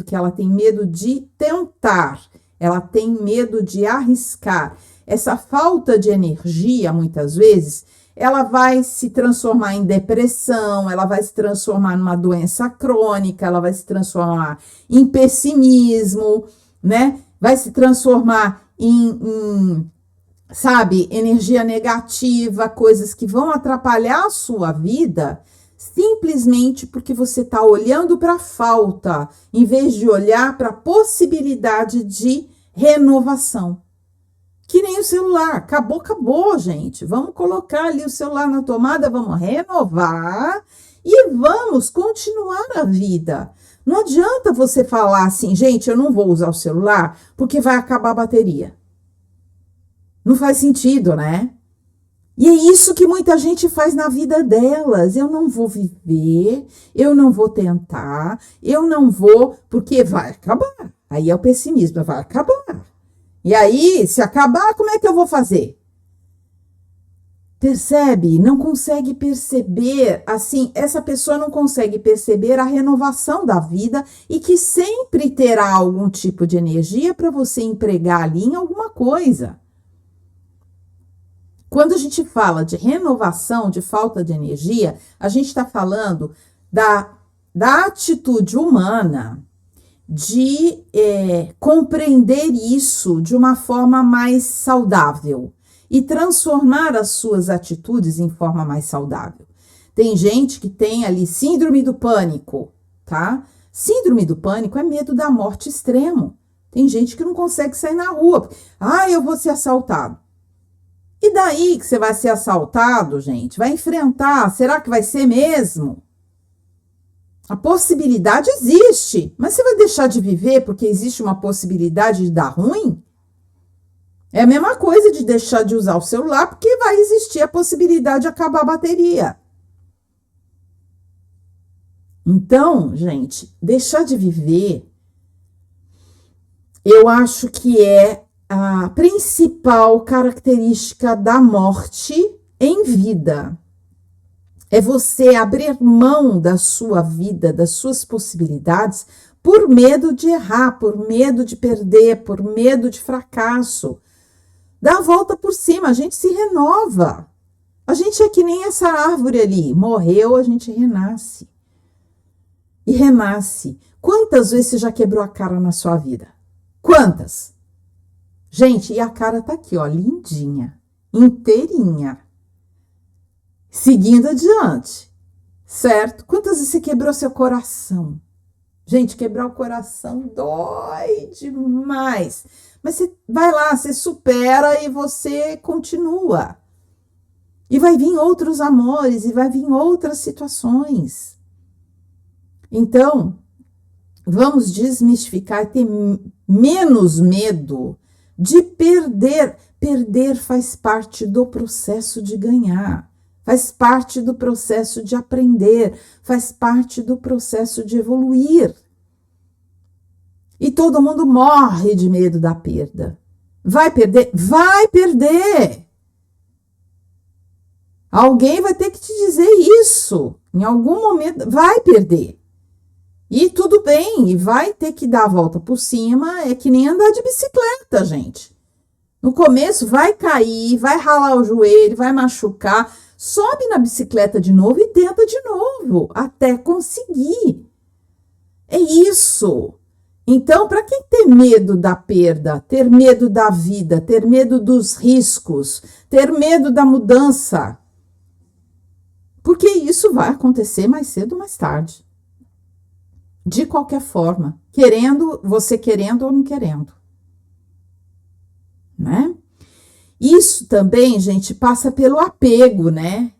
que ela tem medo de tentar, ela tem medo de arriscar. Essa falta de energia, muitas vezes, ela vai se transformar em depressão, ela vai se transformar numa doença crônica, ela vai se transformar em pessimismo, né? Vai se transformar sabe, energia negativa, coisas que vão atrapalhar a sua vida, simplesmente porque você está olhando para a falta, em vez de olhar para a possibilidade de renovação. Que nem o celular, acabou, gente. Vamos colocar ali o celular na tomada, vamos renovar e vamos continuar a vida. Não adianta você falar assim, gente, eu não vou usar o celular porque vai acabar a bateria. Não faz sentido, né? E é isso que muita gente faz na vida delas. Eu não vou viver, eu não vou tentar, eu não vou, porque vai acabar. Aí é o pessimismo, vai acabar. E aí, se acabar, como é que eu vou fazer? Percebe? Não consegue perceber, assim, essa pessoa não consegue perceber a renovação da vida e que sempre terá algum tipo de energia para você empregar ali em alguma coisa. Quando a gente fala de renovação, de falta de energia, a gente está falando da atitude humana de compreender isso de uma forma mais saudável e transformar as suas atitudes em forma mais saudável. Tem gente que tem ali síndrome do pânico, tá? Síndrome do pânico é medo da morte extremo. Tem gente que não consegue sair na rua. Ah, eu vou ser assaltado. E daí que você vai ser assaltado, gente? Vai enfrentar. Será que vai ser mesmo? A possibilidade existe, mas você vai deixar de viver porque existe uma possibilidade de dar ruim? É a mesma coisa de deixar de usar o celular porque vai existir a possibilidade de acabar a bateria. Então, gente, deixar de viver, eu acho que é a principal característica da morte em vida. É você abrir mão da sua vida, das suas possibilidades, por medo de errar, por medo de perder, por medo de fracasso. Dá a volta por cima, a gente se renova. A gente é que nem essa árvore ali, morreu, a gente renasce. E renasce. Quantas vezes você já quebrou a cara na sua vida? Quantas? Gente, e a cara tá aqui, ó, lindinha, inteirinha. Seguindo adiante, certo? Quantas vezes você quebrou seu coração? Gente, quebrar o coração dói demais. Mas você vai lá, você supera e você continua. E vai vir outros amores, e vai vir outras situações. Então, vamos desmistificar, ter menos medo de perder. Perder faz parte do processo de ganhar, faz parte do processo de aprender, faz parte do processo de evoluir. E todo mundo morre de medo da perda. Vai perder? Vai perder! Alguém vai ter que te dizer isso. Em algum momento, vai perder. E tudo bem, e vai ter que dar a volta por cima, é que nem andar de bicicleta, gente. No começo vai cair, vai ralar o joelho, vai machucar, sobe na bicicleta de novo e tenta de novo, até conseguir. É isso. Então, para quem ter medo da perda, ter medo da vida, ter medo dos riscos, ter medo da mudança, porque isso vai acontecer mais cedo ou mais tarde. De qualquer forma, você querendo ou não querendo. Né? Isso também, gente, passa pelo apego, né?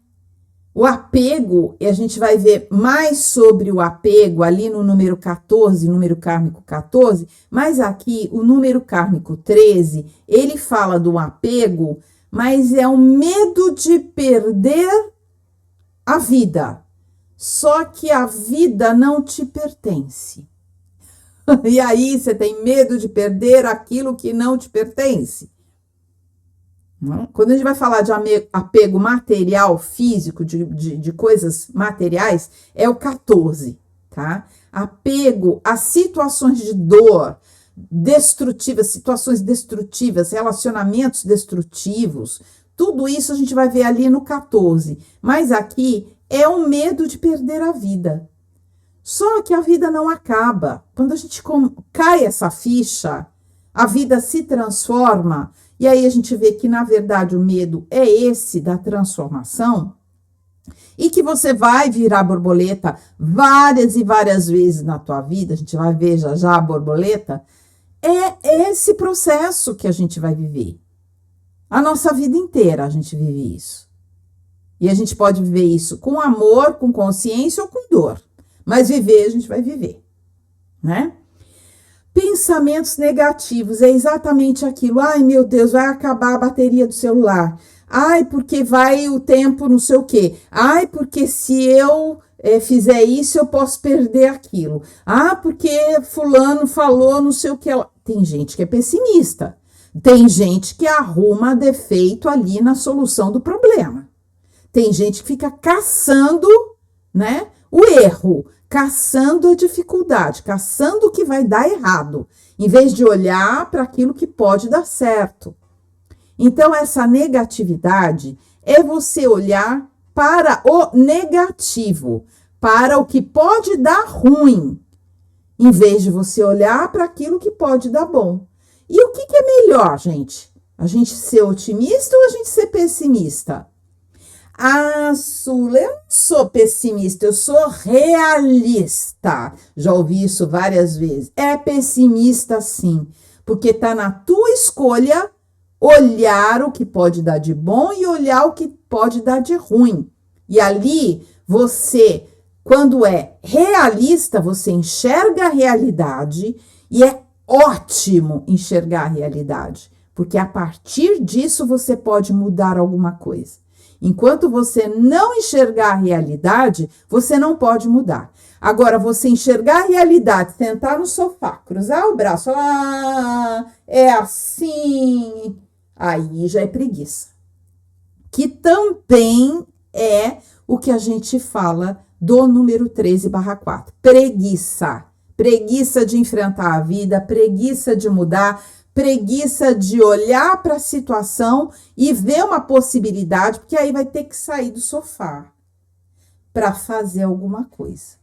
O apego, e a gente vai ver mais sobre o apego ali no número 14, número kármico 14, mas aqui o número kármico 13, ele fala do apego, mas é o medo de perder a vida. Só que a vida não te pertence. E aí você tem medo de perder aquilo que não te pertence. Quando a gente vai falar de apego material, físico, de coisas materiais, é o 14, tá? Apego a situações de dor destrutivas, situações destrutivas, relacionamentos destrutivos, tudo isso a gente vai ver ali no 14. Mas aqui é o medo de perder a vida. Só que a vida não acaba. Quando a gente cai essa ficha, a vida se transforma, e aí a gente vê que, na verdade, o medo é esse da transformação, e que você vai virar borboleta várias e várias vezes na tua vida, a gente vai ver já já a borboleta, é esse processo que a gente vai viver. A nossa vida inteira a gente vive isso. E a gente pode viver isso com amor, com consciência ou com dor. Mas viver, a gente vai viver, né? Pensamentos negativos, é exatamente aquilo. Ai, meu Deus, vai acabar a bateria do celular. Ai, porque vai o tempo não sei o quê. Ai, porque se eu fizer isso, eu posso perder aquilo. Ah, porque fulano falou não sei o que. Tem gente que é pessimista. Tem gente que arruma defeito ali na solução do problema. Tem gente que fica caçando, né, o erro, caçando a dificuldade, caçando o que vai dar errado, em vez de olhar para aquilo que pode dar certo. Então, essa negatividade é você olhar para o negativo, para o que pode dar ruim, em vez de você olhar para aquilo que pode dar bom. E o que é melhor, gente? A gente ser otimista ou a gente ser pessimista? Ah, Sula, eu não sou pessimista, eu sou realista. Já ouvi isso várias vezes. É pessimista sim, porque tá na tua escolha olhar o que pode dar de bom e olhar o que pode dar de ruim. E ali, você, quando é realista, você enxerga a realidade e é ótimo enxergar a realidade, porque a partir disso você pode mudar alguma coisa. Enquanto você não enxergar a realidade, você não pode mudar. Agora, você enxergar a realidade, sentar no sofá, cruzar o braço, é assim, aí já é preguiça. Que também é o que a gente fala do número 13/4. Preguiça. Preguiça de enfrentar a vida, preguiça de mudar, preguiça de olhar para a situação e ver uma possibilidade, porque aí vai ter que sair do sofá para fazer alguma coisa,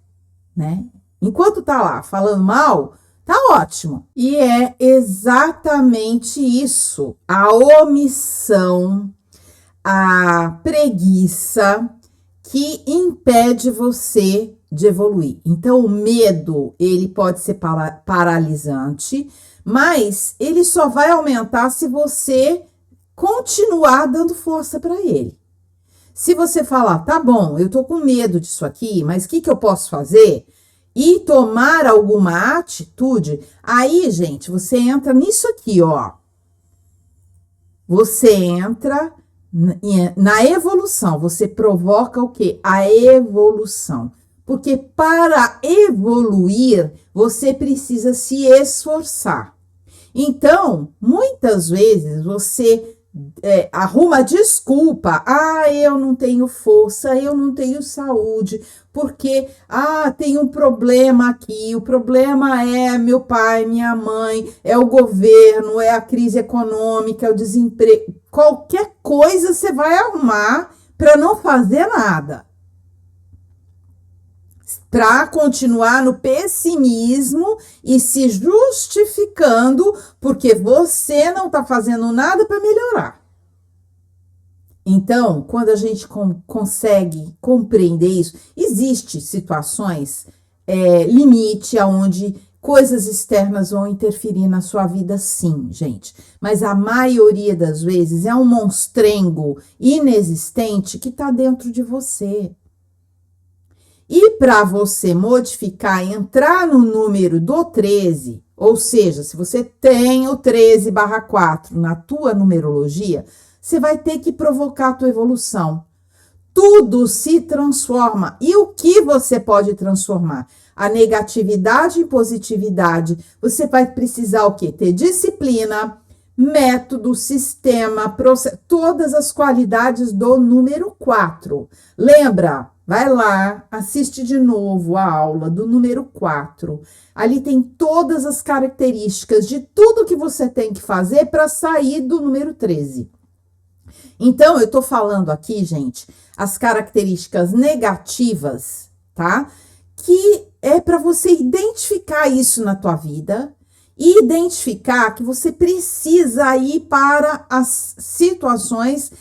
né? Enquanto tá lá falando mal, tá ótimo. E é exatamente isso, a omissão, a preguiça que impede você de evoluir. Então, o medo, ele pode ser paralisante, mas ele só vai aumentar se você continuar dando força para ele. Se você falar, tá bom, eu tô com medo disso aqui, mas o que eu posso fazer? E tomar alguma atitude, aí, gente, você entra nisso aqui, ó. você entra na evolução, você provoca o quê? A evolução. Porque para evoluir, você precisa se esforçar. Então, muitas vezes você arruma desculpa. Ah, eu não tenho força, eu não tenho saúde, porque tem um problema aqui. O problema é meu pai, minha mãe, é o governo, é a crise econômica, é o desemprego. Qualquer coisa você vai arrumar para não fazer nada. Para continuar no pessimismo e se justificando porque você não está fazendo nada para melhorar. Então, quando a gente consegue compreender isso, existe situações limite aonde coisas externas vão interferir na sua vida, sim, gente. Mas a maioria das vezes é um monstrengo inexistente que está dentro de você. E para você modificar, entrar no número do 13, ou seja, se você tem o 13/4 na tua numerologia, você vai ter que provocar a tua evolução. Tudo se transforma. E o que você pode transformar? A negatividade em positividade. Você vai precisar o quê? Ter disciplina, método, sistema, processo, todas as qualidades do número 4. Lembra? Vai lá, assiste de novo a aula do número 4. Ali tem todas as características de tudo que você tem que fazer para sair do número 13. Então, eu tô falando aqui, gente, as características negativas, tá? Que é para você identificar isso na tua vida e identificar que você precisa ir para as situações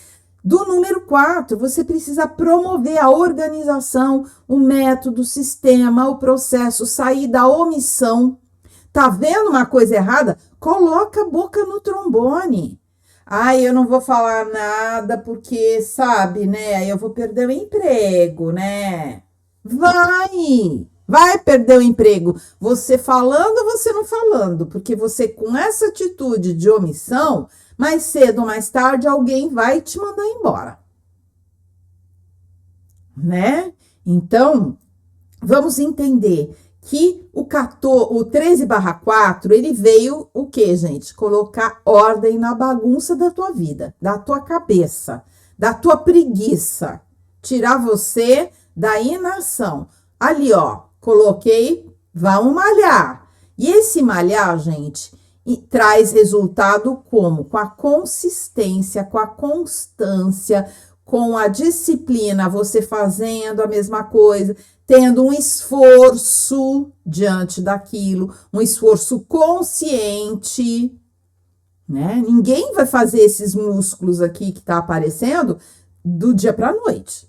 do número 4, você precisa promover a organização, o método, o sistema, o processo, sair da omissão. Tá vendo uma coisa errada? Coloca a boca no trombone. Eu não vou falar nada porque, sabe, né? Eu vou perder o emprego, né? Vai perder o emprego. Você falando ou você não falando? Porque você, com essa atitude de omissão, mais cedo ou mais tarde, alguém vai te mandar embora. Né? Então, vamos entender que o 13/4, ele veio o quê, gente? Colocar ordem na bagunça da tua vida, da tua cabeça, da tua preguiça. Tirar você da inação. Ali, ó, coloquei, vamos malhar. E esse malhar, gente, traz resultado como? Com a consistência, com a constância, com a disciplina, você fazendo a mesma coisa, tendo um esforço diante daquilo, um esforço consciente, né? Ninguém vai fazer esses músculos aqui que tá aparecendo do dia para a noite.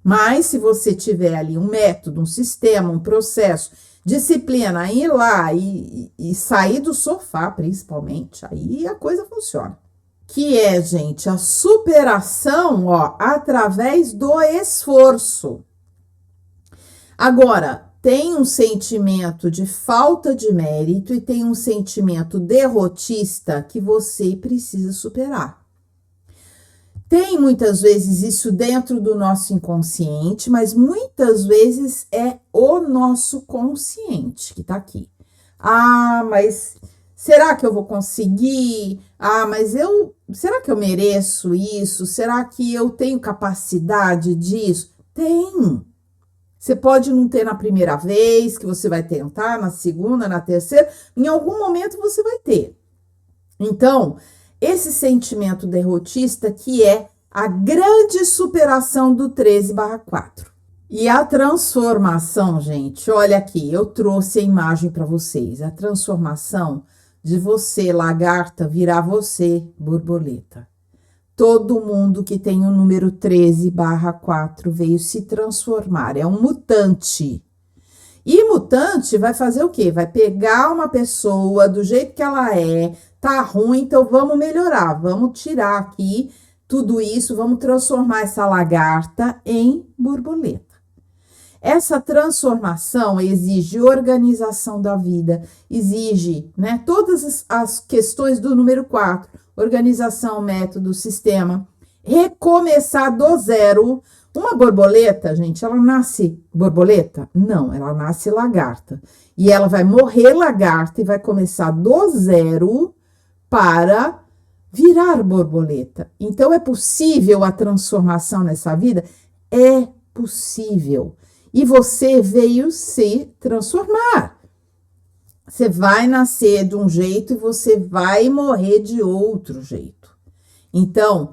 Mas se você tiver ali um método, um sistema, um processo, disciplina, ir lá e sair do sofá, principalmente, aí a coisa funciona. Que é, gente, a superação, ó, através do esforço. Agora, tem um sentimento de falta de mérito e tem um sentimento derrotista que você precisa superar. Tem muitas vezes isso dentro do nosso inconsciente, mas muitas vezes é o nosso consciente que tá aqui. Mas será que eu vou conseguir? Mas será que eu mereço isso? Será que eu tenho capacidade disso? Tem. Você pode não ter na primeira vez que você vai tentar, na segunda, na terceira, em algum momento você vai ter. Então, esse sentimento derrotista que é a grande superação do 13/4. E a transformação, gente, olha aqui, eu trouxe a imagem para vocês. A transformação de você, lagarta, virar você, borboleta. Todo mundo que tem o número 13/4 veio se transformar, é um mutante. E mutante vai fazer o quê? Vai pegar uma pessoa do jeito que ela é, tá ruim, então vamos melhorar, vamos tirar aqui tudo isso, vamos transformar essa lagarta em borboleta. Essa transformação exige organização da vida, exige, né, todas as questões do número 4, organização, método, sistema, recomeçar do zero. Uma borboleta, gente, ela nasce borboleta? Não, ela nasce lagarta. E ela vai morrer lagarta e vai começar do zero para virar borboleta. Então, é possível a transformação nessa vida? É possível. E você veio se transformar. Você vai nascer de um jeito e você vai morrer de outro jeito. Então,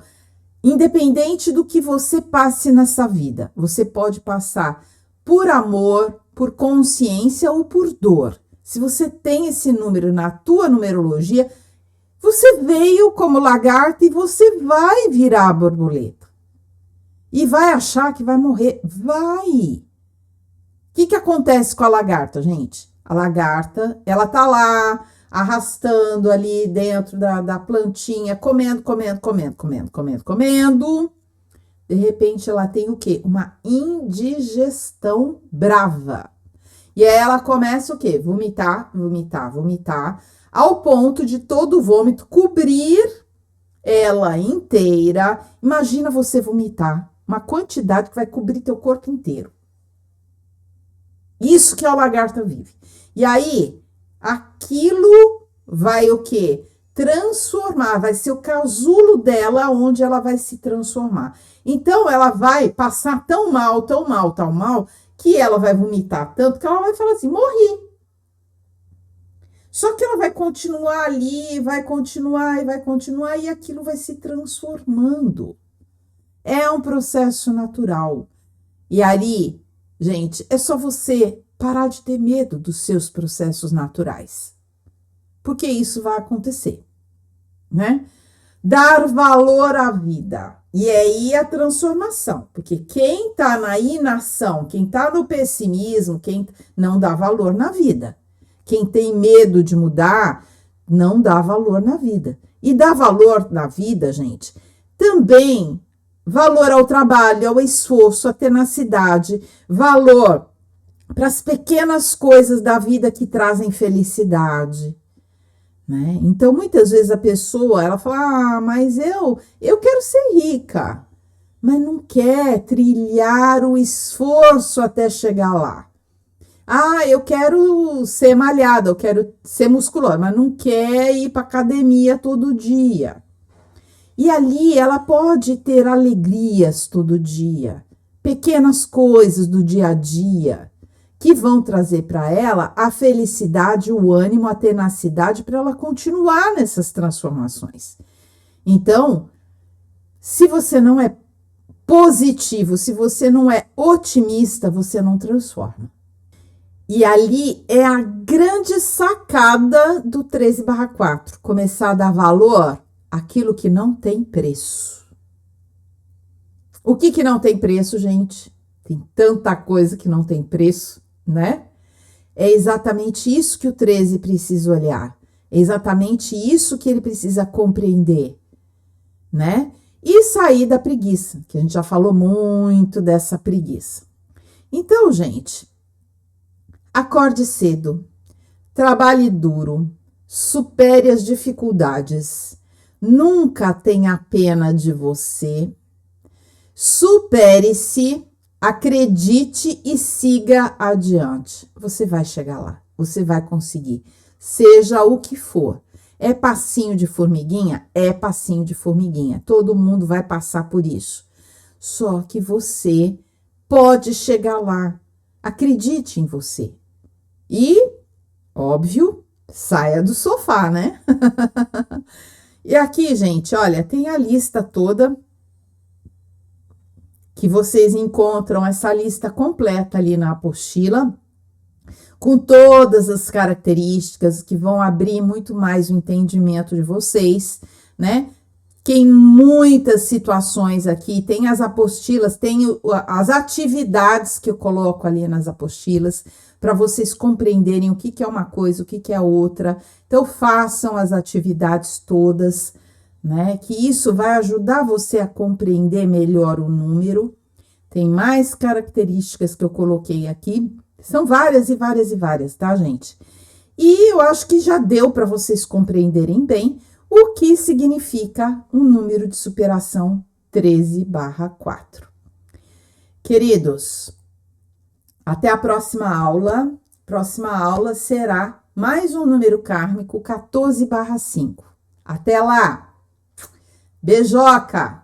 independente do que você passe nessa vida, você pode passar por amor, por consciência ou por dor. Se você tem esse número na tua numerologia, você veio como lagarta e você vai virar borboleta. E vai achar que vai morrer? Vai! O que acontece com a lagarta, gente? A lagarta, ela tá lá, arrastando ali dentro da plantinha, comendo. De repente, ela tem o quê? Uma indigestão brava. E aí ela começa o quê? Vomitar, ao ponto de todo o vômito cobrir ela inteira. Imagina você vomitar, uma quantidade que vai cobrir teu corpo inteiro. Isso que a lagarta vive. E aí, aquilo vai o quê? Transformar, vai ser o casulo dela onde ela vai se transformar. Então, ela vai passar tão mal, que ela vai vomitar tanto que ela vai falar assim, morri. Só que ela vai continuar ali, vai continuar e aquilo vai se transformando. É um processo natural. E ali, gente, é só você parar de ter medo dos seus processos naturais. Porque isso vai acontecer, né? Dar valor à vida. E aí a transformação. Porque quem tá na inação, quem tá no pessimismo, quem não dá valor na vida. Quem tem medo de mudar, não dá valor na vida. E dar valor na vida, gente, também valor ao trabalho, ao esforço, à tenacidade, valor para as pequenas coisas da vida que trazem felicidade, né? Então, muitas vezes a pessoa, ela fala, mas eu quero ser rica, mas não quer trilhar o esforço até chegar lá. Eu quero ser malhada, eu quero ser musculosa, mas não quer ir para academia todo dia. E ali ela pode ter alegrias todo dia, pequenas coisas do dia a dia, que vão trazer para ela a felicidade, o ânimo, a tenacidade para ela continuar nessas transformações. Então, se você não é positivo, se você não é otimista, você não transforma. E ali é a grande sacada do 13/4, começar a dar valor àquilo que não tem preço. O que não tem preço, gente? Tem tanta coisa que não tem preço, né? É exatamente isso que o 13 precisa olhar. É exatamente isso que ele precisa compreender, né? E sair da preguiça, que a gente já falou muito dessa preguiça. Então, gente, acorde cedo, trabalhe duro, supere as dificuldades, nunca tenha pena de você, supere-se, acredite e siga adiante. Você vai chegar lá, você vai conseguir, seja o que for. É passinho de formiguinha? É passinho de formiguinha. Todo mundo vai passar por isso. Só que você pode chegar lá. Acredite em você. E, óbvio, saia do sofá, né? E aqui, gente, olha, tem a lista toda que vocês encontram, essa lista completa ali na apostila, com todas as características que vão abrir muito mais o entendimento de vocês, né? Tem muitas situações aqui, tem as apostilas, tem as atividades que eu coloco ali nas apostilas, para vocês compreenderem o que é uma coisa, o que é outra. Então, façam as atividades todas, né? Que isso vai ajudar você a compreender melhor o número. Tem mais características que eu coloquei aqui. São várias e várias e várias, tá, gente? E eu acho que já deu para vocês compreenderem bem o que significa um número de superação 13/4. Queridos, até a próxima aula. Próxima aula será mais um número kármico 14/5. Até lá! Beijoca!